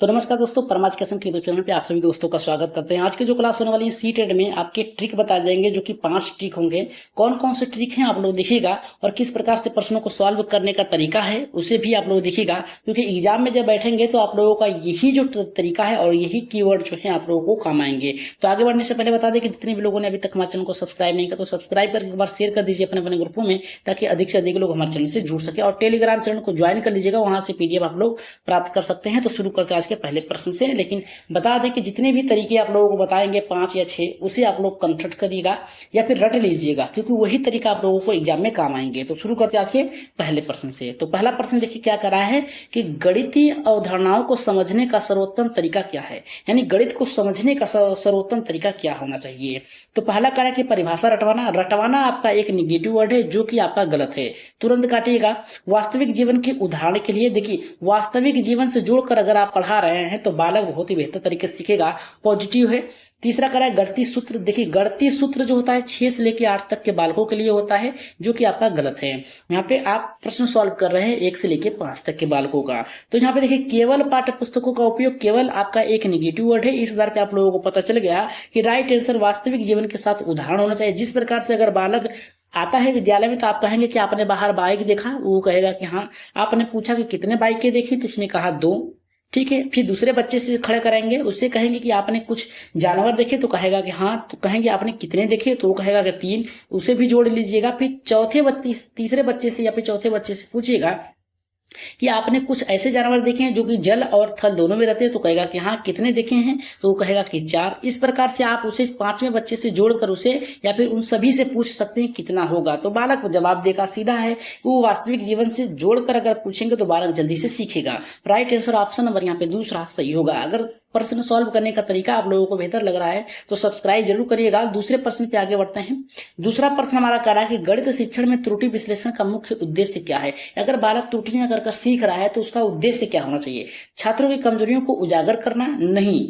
तो नमस्कार दोस्तों, परमाज के यूट्यूब चैनल पे आप सभी दोस्तों का स्वागत करते हैं। आज की जो क्लास होने वाली है सीटेट में आपके ट्रिक बताए जाएंगे, जो कि 5 ट्रिक होंगे। कौन कौन से ट्रिक हैं आप लोग देखिएगा, और किस प्रकार से प्रश्नों को सॉल्व करने का तरीका है उसे भी आप लोग देखिएगा, क्योंकि एग्जाम में जब बैठेंगे तो आप लोगों का यही जो तरीका है और यही कीवर्ड जो है आप लोगों को काम आएंगे। तो आगे बढ़ने से पहले बता दें कि जितने भी लोगों ने अभी तक हमारे चैनल को सब्सक्राइब नहीं किया तो सब्सक्राइब करके एक बार शेयर कर दीजिए अपने अपने ग्रुपों में, ताकि अधिक से अधिक लोग हमारे चैनल से जुड़ सके। और टेलीग्राम चैनल को ज्वाइन कर लीजिएगा, वहां से पीडीएफ आप लोग प्राप्त कर सकते हैं। तो शुरू करते हैं आज के पहले प्रश्न से। लेकिन बता दें कि जितने भी तरीके आप लोगों को बताएंगे 5 या 6, उसे आप लोग कंसल्ट करिएगा या फिर रट लीजिएगा, क्योंकि वही तरीका आप लोगों को एग्जाम में काम आएंगे। तो शुरू करते हैं आज के पहले प्रश्न से। तो पहला प्रश्न देखिए क्या करा है कि गणितीय अवधारणाओं को समझने का सर्वोत्तम तरीका क्या है, यानी गणित को समझने का सर्वोत्तम तरीका क्या होना चाहिए। तो पहला करा कि परिभाषा रटवाना। रटवाना आपका एक निगेटिव वर्ड है जो कि आपका गलत है, तुरंत काटिएगा। वास्तविक जीवन के उदाहरण के लिए देखिए, वास्तविक जीवन से जोड़कर अगर आप पढ़ा रहे हैं तो बालक बहुत ही बेहतर तरीके से सीखेगा, पॉजिटिव है। तीसरा करा है गणितीय सूत्र। देखिए गणितीय सूत्र जो होता है 6 से लेकर 8 तक के बालकों के लिए होता है, जो कि आपका गलत है। यहाँ पे आप प्रश्न सॉल्व कर रहे हैं 1 से लेकर 5 तक के बालकों का। तो यहाँ पे देखिए केवल पाठ्य पुस्तकों का उपयोग, केवल आपका एक निगेटिव वर्ड है। इस आधार पे आप लोगों को पता चल गया कि राइट आंसर वास्तविक जीवन के साथ उदाहरण होना चाहिए। जिस प्रकार से अगर बालक आता है विद्यालय में तो आप कहेंगे कि आपने बाहर बाइक देखा, वो कहेगा कि हाँ। आपने पूछा कि कितने बाइकें देखी, तो उसने कहा 2, ठीक है। फिर दूसरे बच्चे से खड़े कराएंगे, उससे कहेंगे कि आपने कुछ जानवर देखे, तो कहेगा कि हाँ। तो कहेंगे आपने कितने देखे, तो वो कहेगा कि 3, उसे भी जोड़ लीजिएगा। फिर तीसरे बच्चे से या फिर चौथे बच्चे से पूछिएगा कि आपने कुछ ऐसे जानवर देखे हैं जो कि जल और थल दोनों में रहते हैं, तो कहेगा कि हाँ। कितने देखे हैं, तो वो कहेगा कि 4। इस प्रकार से आप उसे 5वें बच्चे से जोड़कर उसे या फिर उन सभी से पूछ सकते हैं कितना होगा। तो बालक जवाब देगा सीधा है। वो वास्तविक जीवन से जोड़कर अगर पूछेंगे तो बालक जल्दी से सीखेगा। राइट आंसर ऑप्शन नंबर यहाँ पे दूसरा सही होगा। अगर प्रश्न सॉल्व करने का तरीका आप लोगों को बेहतर लग रहा है तो सब्सक्राइब जरूर करिएगा। दूसरे प्रश्न पे आगे बढ़ते हैं। दूसरा प्रश्न हमारा कह रहा है कि गणित शिक्षण में त्रुटि विश्लेषण का मुख्य उद्देश्य क्या है। अगर बालक त्रुटियां कर सीख रहा है तो उसका उद्देश्य क्या होना चाहिए। छात्रों की कमजोरियों को उजागर करना, नहीं।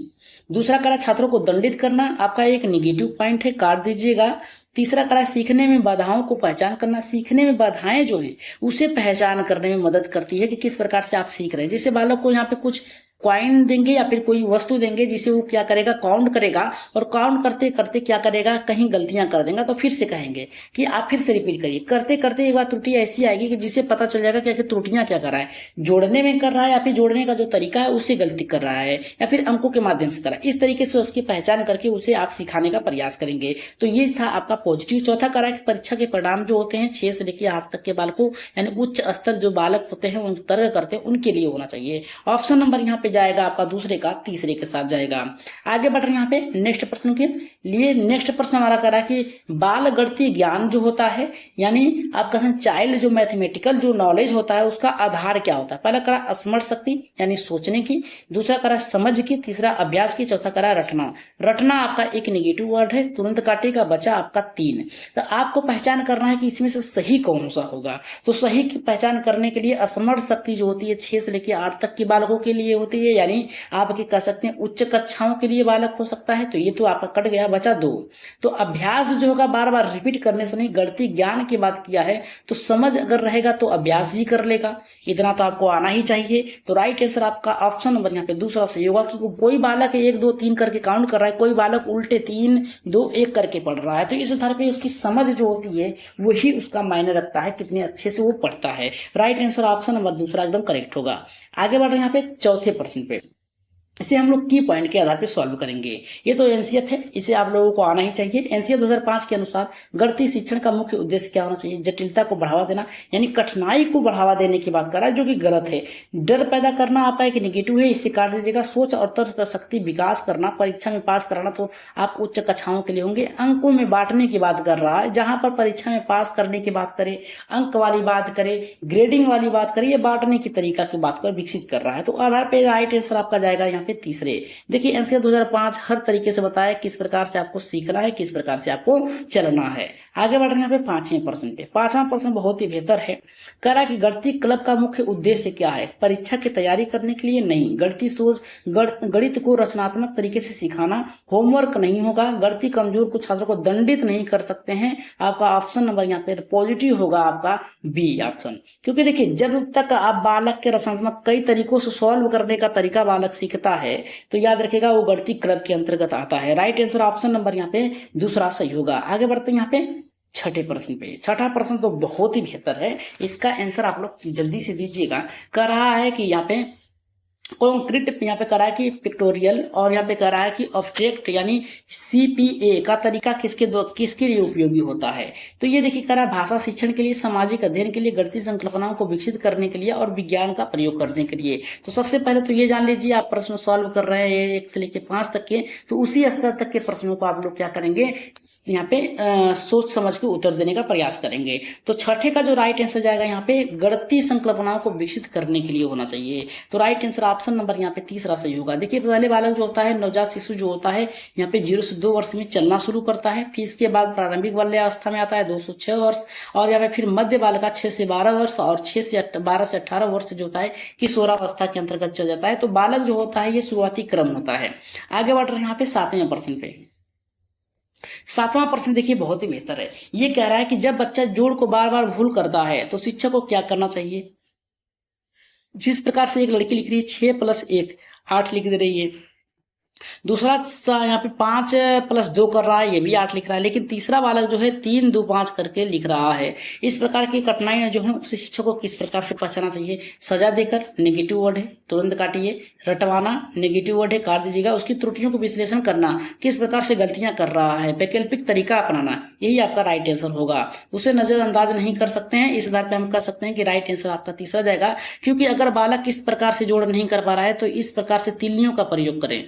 दूसरा कह रहा है छात्रों को दंडित करना, आपका एक निगेटिव पॉइंट है, काट दीजिएगा। तीसरा करा सीखने में बाधाओं को पहचान करना। सीखने में बाधाएं जो हैं उसे पहचान करने में मदद करती है कि किस प्रकार से आप सीख रहे हैं। जैसे बालक को यहाँ पे कुछ क्वाइन देंगे या फिर कोई वस्तु देंगे जिसे वो क्या करेगा, काउंट करेगा, और काउंट करते करते क्या करेगा, कहीं गलतियां कर देगा, तो फिर से कहेंगे कि आप फिर से रिपीट करिए। करते करते एक बार त्रुटि ऐसी आएगी कि जिससे पता चल जाएगा कि त्रुटियां क्या कर रहा है, जोड़ने में कर रहा है या फिर जोड़ने का जो तरीका है उससे गलती कर रहा है, या फिर अंकों के माध्यम से कर रहा है। इस तरीके से उसकी पहचान करके उसे आप सिखाने का प्रयास करेंगे। तो ये था आपका पॉजिटिव। चौथा करा कि परीक्षा के परिणाम जो होते हैं 6 से लेकर 8 तक के बालकों, यानी उच्च स्तर जो बालक होते हैं, उन तर्क करते हैं, उनके लिए होना चाहिए। ऑप्शन नंबर यहाँ पे जाएगा आपका दूसरे का तीसरे के साथ जाएगा। आगे बढ़ रहे हैं यहाँ पे नेक्स्ट प्रश्न के लिए। नेक्स्ट प्रश्न हमारा कह रहा है कि बाल गणितीय ज्ञान जो होता है, यानी आपका चाइल्ड जो मैथमेटिकल जो नॉलेज होता है, उसका आधार क्या होता है। पहला करा स्मरण शक्ति यानी सोचने की, दूसरा करा समझ की, तीसरा अभ्यास की, चौथा करा रटना। रटना आपका एक निगेटिव वर्ड है, तुरंत काटेगा, बचा आपका 3। तो आपको पहचान करना है कि इसमें से सही कौन सा होगा। तो सही की पहचान करने के लिए स्मरण शक्ति जो होती है 6 से लेकर 8 तक के बालकों के लिए होती है, यानी आपके कह सकते हैं उच्च कक्षाओं के लिए बालक हो सकता है। तो ये तो आपका कट गया, बचा 2। तो अभ्यास जो होगा बार बार रिपीट करने से नहीं, गणितीय ज्ञान की बात किया है तो समझ अगर रहेगा तो अभ्यास भी कर लेगा, इतना तो आपको आना ही चाहिए। तो राइट आंसर आपका ऑप्शन नंबर यहाँ पे दूसरा सही होगा, क्योंकि कोई बालक 1 2 3 करके काउंट कर रहा है, कोई बालक उल्टे 3 2 1 करके पढ़ रहा है। तो इस आधार पे उसकी समझ जो होती है वही उसका मायने रखता है, कितने अच्छे से वो पढ़ता है। राइट आंसर ऑप्शन नंबर दूसरा एकदम करेक्ट होगा। आगे बढ़ रहे हैं यहाँ पे चौथे प्रश्न पे। इसे हम लोग की पॉइंट के आधार पर सॉल्व करेंगे। ये तो एनसीएफ है, इसे आप लोगों को आना ही चाहिए। एनसीएफ 2005 के अनुसार गणितीय शिक्षण का मुख्य उद्देश्य क्या होना चाहिए। जटिलता को बढ़ावा देना, यानी कठिनाई को बढ़ावा देने की बात कर रहा है, जो कि गलत है। डर पैदा करना आपका एक निगेटिव है, इसे काट दीजिएगा। सोच और तर्क शक्ति विकास करना, परीक्षा में पास कराना, तो आप उच्च कक्षाओं के लिए होंगे। अंकों में बांटने की बात कर रहा है, जहां पर परीक्षा में पास करने की बात करे, अंक वाली बात करे, ग्रेडिंग वाली बात करे, ये बांटने की तरीका की बात कर विकसित कर रहा है। तो आधार पर राइट आंसर आपका जाएगा यहाँ पे पे तीसरे। देखिए एनसीआर 2005 हर तरीके से बताया किस प्रकार से आपको सीखना है, किस प्रकार से आपको चलना है। आगे बढ़ रहे हैं यहाँ पे 5वें प्रश्न पे। 5वां प्रश्न बहुत ही बेहतर है। कह रहा है कि गणितीय क्लब का मुख्य उद्देश्य क्या है? परीक्षा की तैयारी करने के लिए नहीं, गणितीय सोच गणित को रचनात्मक तरीके से सिखाना, होमवर्क नहीं होगा, गणितीय कमजोर कुछ छात्रों को दंडित नहीं कर सकते हैं। आपका ऑप्शन नंबर यहाँ पे पॉजिटिव होगा, आपका बी ऑप्शन। क्योंकि देखिए जब तक आप बालक के रचनात्मक कई तरीकों से सॉल्व करने का तरीका बालक सीखता है तो याद रखेगा वो गणितीय क्लब के अंतर्गत आता है। राइट आंसर ऑप्शन नंबर यहाँ पे दूसरा सही होगा। आगे बढ़ते हैं यहाँ पे छठे प्रश्न पे। छठा प्रश्न तो बहुत ही बेहतर है, इसका आंसर आप लोग जल्दी से दीजिएगा। कह रहा है कि यहाँ पे कॉन्क्रीट, यहाँ पे कह रहा है कि पिक्टोरियल, और यहाँ पे कह रहा है कि ऑब्जेक्ट यानी सीपीए का तरीका किसके लिए उपयोगी होता है? तो ये देखिए कह रहा है भाषा शिक्षण के लिए, सामाजिक अध्ययन के लिए, गणितीय संकल्पनाओं को विकसित करने के लिए और विज्ञान का प्रयोग करने के लिए। तो सबसे पहले तो ये जान लीजिए, आप प्रश्न सॉल्व कर रहे हैं 1 से लेकर 5 तक के, तो उसी स्तर तक के प्रश्नों को आप लोग क्या करेंगे यहाँ पे सोच समझ के उत्तर देने का प्रयास करेंगे। तो छठे का जो राइट आंसर जाएगा यहाँ पे गणितीय संकल्पनाओं को विकसित करने के लिए होना चाहिए। तो राइट आंसर ऑप्शन नंबर यहाँ पे तीसरा सही होगा। देखिए पहले बालक जो होता है, नवजात शिशु जो होता है यहाँ पे 0 से 2 वर्ष में चलना शुरू करता है, फिर इसके बाद प्रारंभिक बाल्यावस्था में आता है 2 से 6 वर्ष, और यहाँ पे फिर मध्य बालक 6 से 12 वर्ष, और 6 से 12 से 18 वर्ष जो होता है किशोरावस्था के अंतर्गत चल जाता है। तो बालक जो होता है ये शुरुआती क्रम होता है। आगे बढ़ रहे हैं यहाँ पे 7वें प्रश्न पे। 7वां प्रश्न देखिए बहुत ही बेहतर है। ये कह रहा है कि जब बच्चा जोड़ को बार बार भूल करता है तो शिक्षक को क्या करना चाहिए? जिस प्रकार से एक लड़की लिख रही है 6 + 1 8 लिख दे रही है, दूसरा यहाँ पे 5 + 2 कर रहा है, ये भी 8 लिख रहा है, लेकिन तीसरा बालक जो है 3 2 5 करके लिख रहा है। इस प्रकार की कठिनाइयां जो है शिक्षक को किस प्रकार से पहचानना चाहिए? सजा देकर, नेगेटिव वर्ड है तुरंत काटिए, रटवाना नेगेटिव वर्ड है काट दीजिएगा, उसकी त्रुटियों को विश्लेषण करना, किस प्रकार से गलतियां कर रहा है, वैकल्पिक तरीका अपनाना, यही आपका राइट आंसर होगा। उसे नजरअंदाज नहीं कर सकते हैं। इस आधार पर हम कह सकते हैं कि राइट आंसर आपका तीसरा जाएगा। क्योंकि अगर बालक किस प्रकार से जोड़ नहीं कर पा रहा है तो इस प्रकार से तिल्लियों का प्रयोग करें।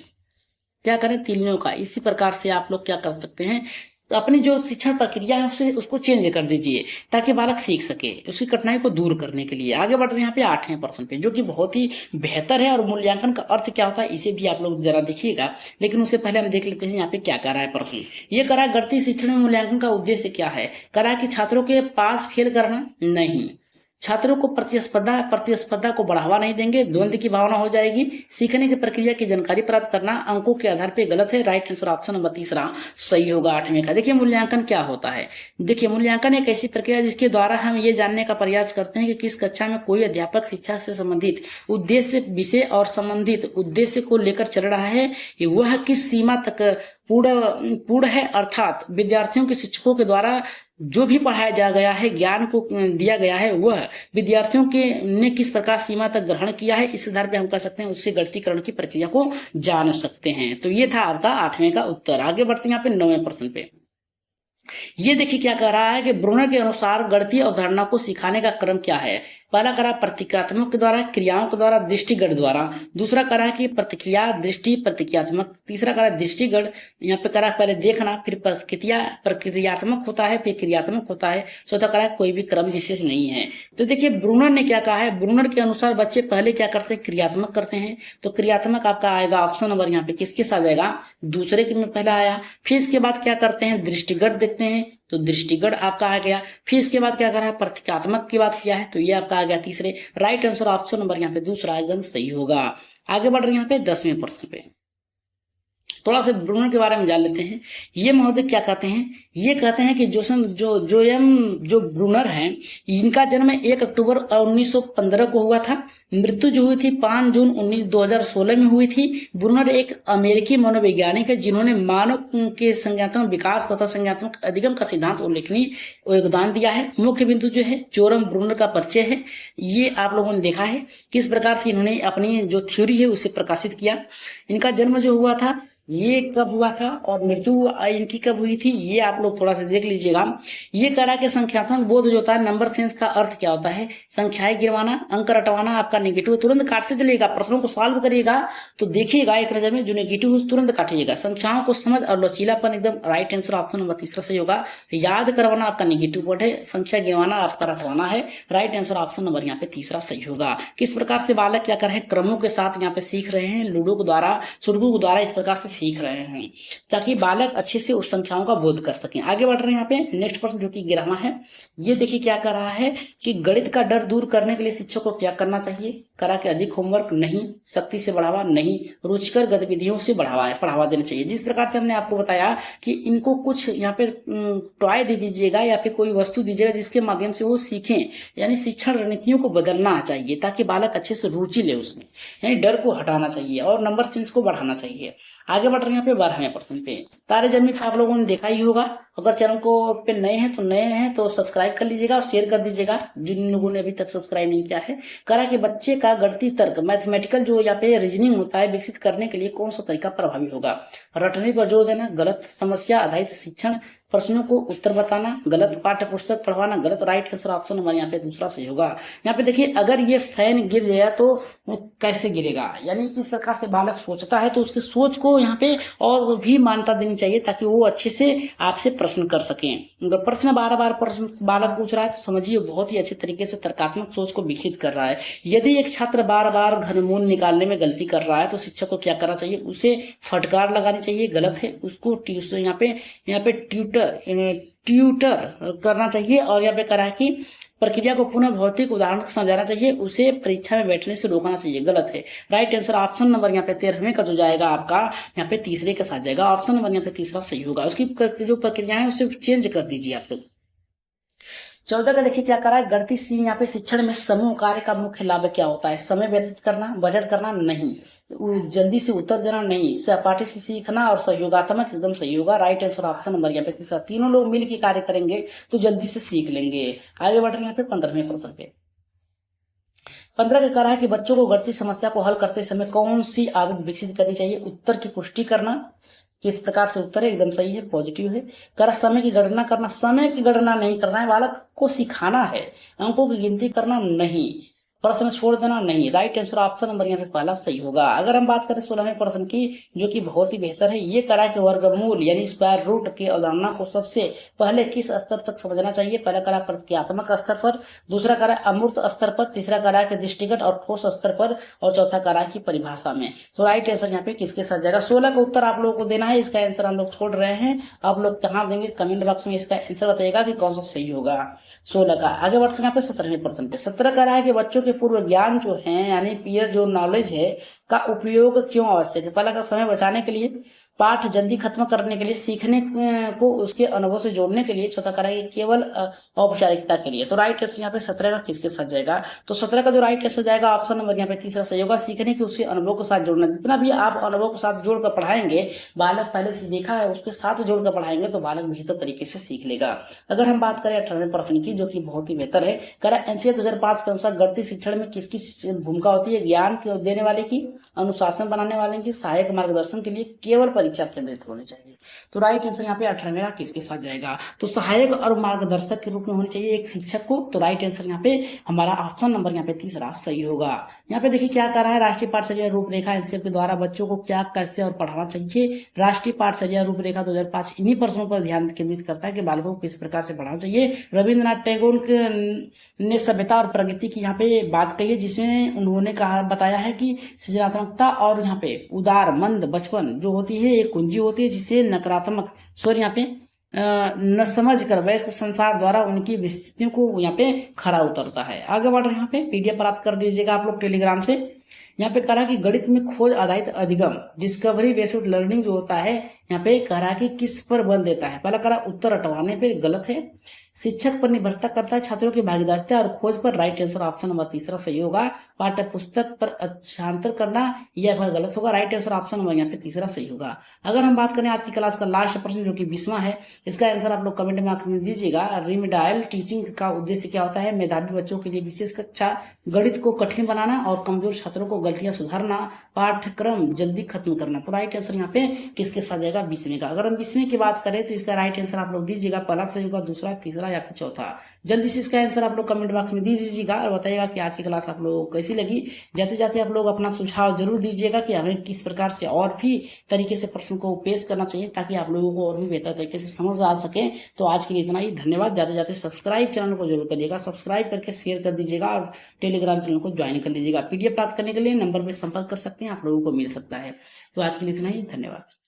क्या करें? तिल्लियों का। इसी प्रकार से आप लोग क्या कर सकते हैं, तो अपनी जो शिक्षण प्रक्रिया है उसको चेंज कर दीजिए ताकि बालक सीख सके, उसकी कठिनाई को दूर करने के लिए। आगे बढ़ रहे हैं यहाँ पे 8वें प्रश्न पे, जो कि बहुत ही बेहतर है। और मूल्यांकन का अर्थ क्या होता है इसे भी आप लोग जरा देखिएगा, लेकिन उससे पहले हम देख लेते हैं यहाँ पे क्या कर रहा है प्रश्न। ये कह रहा है गणितीय शिक्षण में मूल्यांकन का उद्देश्य क्या है? कह रहा है कि छात्रों के पास फेल करना नहीं, छात्रों को प्रतिस्पर्धा को बढ़ावा नहीं देंगे, द्वंद्व की भावना हो जाएगी, सीखने की प्रक्रिया की जानकारी प्राप्त करना अंकों के आधार पे गलत है। राइट आंसर ऑप्शन नंबर तीसरा सही होगा 8वें का। देखिए मूल्यांकन क्या होता है? देखिए मूल्यांकन एक ऐसी प्रक्रिया जिसके द्वारा हम ये जानने का प्रयास करते हैं कि किस कक्षा में कोई अध्यापक शिक्षा से संबंधित उद्देश्य, विषय और संबंधित उद्देश्य को लेकर चल रहा है, वह किस सीमा तक पूर्ण है, अर्थात विद्यार्थियों के शिक्षकों के द्वारा जो भी पढ़ाया जा गया है, ज्ञान को दिया गया है, वह विद्यार्थियों के ने किस प्रकार सीमा तक ग्रहण किया है, इस आधार पे हम कह सकते हैं उसके गणितीकरण की प्रक्रिया को जान सकते हैं। तो ये था आपका 8वें का उत्तर। आगे बढ़ते हैं यहाँ पे 9वें प्रश्न पे। ये देखिए क्या कह रहा है कि ब्रूनर के अनुसार गणितीय अवधारणा को सिखाने का क्रम क्या है? पहला कह रहा है प्रतीकात्मक के द्वारा, क्रियाओं के द्वारा, दृष्टिगत द्वारा। दूसरा कह रहा है कि प्रतिक्रिया, दृष्टि, प्रतीकात्मक। तीसरा कह रहा है दृष्टिगत। यहाँ पे कह रहा है पहले देखना, फिर प्रक्रियात्मक होता है, फिर क्रियात्मक होता है। चौथा कह रहा है कोई भी क्रम विशेष नहीं है। तो देखिए ब्रूनर ने क्या कहा है, ब्रूनर के अनुसार बच्चे पहले क्या करते हैं? क्रियात्मक करते हैं। तो क्रियात्मक आपका आएगा ऑप्शन नंबर यहाँ पे किसके साथ जाएगा? दूसरे के में पहला आया। फिर इसके बाद क्या करते हैं? दृष्टिगत देखते हैं, तो दृष्टिगत आपका आ गया। फिर इसके बाद क्या कर रहा है? प्रतीकात्मक की बात किया है, तो ये आपका आ गया तीसरे। राइट आंसर ऑप्शन नंबर यहाँ पे दूसरा एकदम सही होगा। आगे बढ़ रहे हैं यहाँ पे 10वें प्रश्न पे। थोड़ा सा ब्रूनर के बारे में जान लेते हैं। ये महोदय क्या कहते हैं? ये कहते हैं कि जो ब्रूनर हैं, इनका जन्म 1 अक्टूबर 1915 को हुआ था। मृत्यु जो हुई थी 5 जून 2016 में हुई थी। ब्रूनर एक अमेरिकी मनोवैज्ञानिक है जिन्होंने मानव के संज्ञानात्मक विकास तथा संज्ञानात्मक अधिगम का सिद्धांत उल्लेखनीय योगदान दिया है। मुख्य बिंदु जो है जोरम ब्रूनर का परिचय है। ये आप लोगों ने देखा है किस प्रकार से इन्होंने अपनी जो थ्योरी है उसे प्रकाशित किया। इनका जन्म जो हुआ था ये कब हुआ था और मृत्यु इनकी कब हुई थी, ये आप लोग थोड़ा सा देख लीजिएगा। ये करा के संख्यात्मक बोध जो होता है, नंबर सेंस का अर्थ क्या होता है, संख्याएं गिरवाना, अंक रटवाना, आपका नेगेटिव तुरंत काटते चलिएगा, प्रश्नों को सॉल्व करिएगा तो देखिएगा एक नजर में जो नेगेटिव हो तुरंत काटिएगा। संख्याओं को समझ और लचीलापन, एकदम राइट आंसर ऑप्शन नंबर तीसरा सही होगा। याद करवाना आपका नेगेटिव वर्ड है, संख्या गिरवाना आपका रटवाना है, राइट आंसर ऑप्शन नंबर यहाँ पे तीसरा सही होगा। किस प्रकार से बालक क्या कर रहे हैं, क्रमों के साथ यहाँ पे सीख रहे हैं, लूडो के द्वारा, सुडोकू के द्वारा इस प्रकार से सीख रहे हैं ताकि बालक अच्छे से उस संख्याओं का बोध कर सकें। आगे बढ़ रहे हैं यहाँ पे नेक्स्ट प्रश्न जो कि 11वां है। ये देखिए क्या कर रहा है कि गणित का डर दूर करने के लिए शिक्षक को क्या करना चाहिए, करा के अधिक होमवर्क नहीं, सख्ती से बढ़ावा नहीं, रुचिकर गतिविधियों से बढ़ावा देना चाहिए। जिस प्रकार से हमने आपको बताया कि इनको कुछ यहाँ पे टॉय दे दीजिएगा या फिर कोई वस्तु दीजिएगा जिसके माध्यम से वो सीखें, यानी शिक्षण रणनीतियों को बदलना चाहिए ताकि बालक अच्छे से रुचि ले उसमें, यानी डर को हटाना चाहिए और नंबर सेंस को बढ़ाना चाहिए। आगे बढ़ रहे हैं यहाँ पे 12वें प्रश्न पे। तारे जमीन आप लोगों ने देखा ही होगा, अगर चैनल को पे नए हैं तो सब्सक्राइब कर लीजिएगा और शेयर कर दीजिएगा जिन लोगों ने अभी तक सब्सक्राइब नहीं किया है। करा कि बच्चे का गणितीय तर्क, मैथमेटिकल जो यहाँ पे रीजनिंग होता है विकसित करने के लिए कौन सा तरीका प्रभावी होगा, रटने पर जोर देना, गलत समस्या आधारित शिक्षण, प्रश्नों को उत्तर बताना, गलत पाठ्य पुस्तक पढ़वाना, गलत, राइट आंसर ऑप्शन हमारे यहाँ पे दूसरा सही होगा। यहाँ पे देखिए अगर ये फैन गिर गया तो कैसे गिरेगा, यानी किस प्रकार से बालक सोचता है तो उसकी सोच को यहाँ पे और भी मान्यता देनी चाहिए ताकि वो अच्छे से आपसे प्रश्न कर सकें। अगर प्रश्न बार प्रश्न बालक पूछ रहा है तो समझिए बहुत ही अच्छे तरीके से तर्कात्मक सोच को विकसित कर रहा है। यदि एक छात्र बार घनमूल निकालने में गलती कर रहा है तो शिक्षक को क्या करना चाहिए, उसे फटकार लगानी चाहिए, गलत है, उसको यहाँ पे ट्यूटर करना चाहिए और यहाँ पे करा कि प्रक्रिया को पुनः भौतिक उदाहरण समझाना चाहिए, उसे परीक्षा में बैठने से रोकना चाहिए, गलत है। राइट आंसर ऑप्शन नंबर यहाँ पे 13वें का जो जाएगा आपका यहाँ पे तीसरे के साथ जाएगा, ऑप्शन नंबर यहाँ पे तीसरा सही होगा। उसकी जो प्रक्रिया है उसे चेंज कर दीजिए आप लोग। 14 का देखिए क्या करा है, गणितीय सी यहाँ पे शिक्षण में समूह कार्य का मुख्य लाभ क्या होता है, समय व्यतीत करना, बजट करना नहीं, जल्दी से उत्तर देना नहीं, सहपाठी से सीखना और सहयोगात्मक एकदम सही होगा। राइट आंसर ऑप्शन नंबर यहाँ पे तीसरा, तीनों लोग मिल के कार्य करेंगे तो जल्दी से सीख लेंगे। आगे बढ़ रहे हैं यहाँ पे 15वें प्रश्न पे। 15 का करा है कि बच्चों को गणितीय समस्या को हल करते समय कौन सी आदत विकसित करनी चाहिए, उत्तर की पुष्टि करना, किस प्रकार से उत्तर है एकदम सही है, पॉजिटिव है। कर समय की गणना करना, समय की गणना नहीं करना है, बालक को सिखाना है, अंकों की गिनती करना नहीं, प्रश्न छोड़ देना नहीं। राइट आंसर ऑप्शन नंबर यहाँ पे पहला सही होगा। अगर हम बात करें 16वें प्रश्न की जो कि बहुत ही बेहतर है, ये करा कि वर्गमूल यानी स्क्वायर रूट की अवधारणा को सबसे पहले किस स्तर तक समझना चाहिए, पहला करा प्रक्रियात्मक स्तर पर, दूसरा करा अमूर्त स्तर पर, तीसरा करा के दृष्टिगत और ठोस स्तर पर और चौथा करा की परिभाषा में। तो राइट आंसर यहाँ पे किसके साथ जाएगा, 16 का उत्तर आप लोगों को देना है, इसका आंसर हम लोग छोड़ रहे हैं, आप लोग कहाँ देंगे कमेंट बॉक्स में इसका आंसर बताइएगा कि कौन सा सही होगा 16 का। आगे बढ़ते हैं यहाँ पे 17वें प्रश्न पे। 17 करा है कि बच्चों के पूर्व ज्ञान जो है यानी पीयर जो नॉलेज है का उपयोग क्यों आवश्यक है, पहला का समय बचाने के लिए, पाठ जल्दी खत्म करने के लिए, सीखने को उसके अनुभव से जोड़ने के लिए, चौथा कराएंगे केवल औपचारिकता के लिए। तो राइट आंसर यहाँ पे 17 का किसके साथ जाएगा, तो 17 का जो राइट आंसर जाएगा ऑप्शन नंबर यहाँ पे तीसरा सही होगा, सीखने के उसके अनुभव के साथ जोड़ना। जितना भी आप अनुभव के साथ जोड़कर पढ़ाएंगे, बालक पहले से देखा है उसके साथ जोड़कर पढ़ाएंगे तो बालक बेहतर तरीके से सीख लेगा। अगर हम बात करें 18वें प्रश्न की जो कि बहुत ही बेहतर है, करा एनसीए 2005 के अनुसार गणितीय शिक्षण में किसकी भूमिका होती है, ज्ञान देने वाले की, अनुशासन बनाने वाले की, सहायक मार्गदर्शन के लिए, केवल परीक्षा केंद्रित होने चाहिए। तो राइट आंसर यहाँ पे 18वें किसके साथ जाएगा, तो सहायक और मार्गदर्शक के रूप में होनी चाहिए एक शिक्षक को। तो राइट आंसर यहाँ पे हमारा ऑप्शन नंबर यहाँ पे तीसरा सही होगा। यहाँ पे देखिए क्या कर रहा है, राष्ट्रीय पाठचर्या रूपरेखा एनसीएफ के द्वारा बच्चों को क्या, कैसे और पढ़ाना चाहिए। राष्ट्रीय पाठचर्या रूपरेखा 2005 इन्हीं प्रश्नों पर ध्यान केंद्रित करता है कि बालकों को किस प्रकार से पढ़ाना चाहिए। रविंद्रनाथ टैगोर ने सभ्यता और प्रगति की यहाँ पे बात कही है, जिसमें उन्होंने कहा बताया है कि सृजनात्मकता और यहाँ पे उदार मंद बचपन जो होती है एक कुंजी होती है जिसे नकारात्मक स्वर यहाँ पे न समझ कर वयस्क संसार द्वारा उनकी विस्तृतियों को यहाँ पे खरा उतरता है। आगे बढ़ रहे यहाँ पे पीडीएफ प्राप्त कर लीजिएगा आप लोग टेलीग्राम से। यहाँ पे करा कि गणित में खोज आधारित अधिगम डिस्कवरी बेस्ड लर्निंग जो होता है यहाँ पे करा कि किस पर बल देता है, पहला करा उत्तर हटवाने पे, गलत है। शिक्षक पर निर्भरता करता है छात्रों की भागीदारिता और खोज पर। राइट आंसर ऑप्शन नंबर तीसरा सही होगा। पाठ्य पुस्तक पर अच्छांतर करना यह गलत होगा। राइट आंसर ऑप्शन नंबर यहाँ पे तीसरा सही होगा। अगर हम बात करें आज की क्लास का लास्ट प्रश्न जो कि 20वां है, इसका आंसर आप लोग कमेंट में दीजिएगा। रिमेडाइल टीचिंग का उद्देश्य क्या होता है? मेधावी बच्चों के लिए विशेष कक्षा, गणित को कठिन बनाना और कमजोर छात्रों को गलतियां सुधारना, पाठ्यक्रम जल्दी खत्म करना। तो राइट आंसर यहाँ पे किसके साथ जाएगा? 20वें का। अगर हम 20वें की बात करें तो इसका राइट आंसर आप लोग दीजिएगा। पहला सही होगा, दूसरा, तीसरा या फिर चौथा। जल्दी से इसका आंसर आप लोग कमेंट बॉक्स में दीजिएगा और बताइएगा कि आज की क्लास आप लोगों को कैसी लगी। जाते जाते आप लोग अपना सुझाव जरूर दीजिएगा कि हमें किस प्रकार से और भी तरीके से प्रश्न को पेश करना चाहिए ताकि आप लोगों को और भी बेहतर तरीके से समझ आ सके। तो आज के लिए इतना ही, धन्यवाद। जाते जाते सब्सक्राइब चैनल को जरूर करिएगा, सब्सक्राइब करके शेयर कर दीजिएगा और टेलीग्राम चैनल को ज्वाइन कर लीजिएगा। पीडीएफ प्राप्त करने के लिए नंबर पर संपर्क कर सकते हैं, आप लोगों को मिल सकता है। तो आज के लिए इतना ही, धन्यवाद।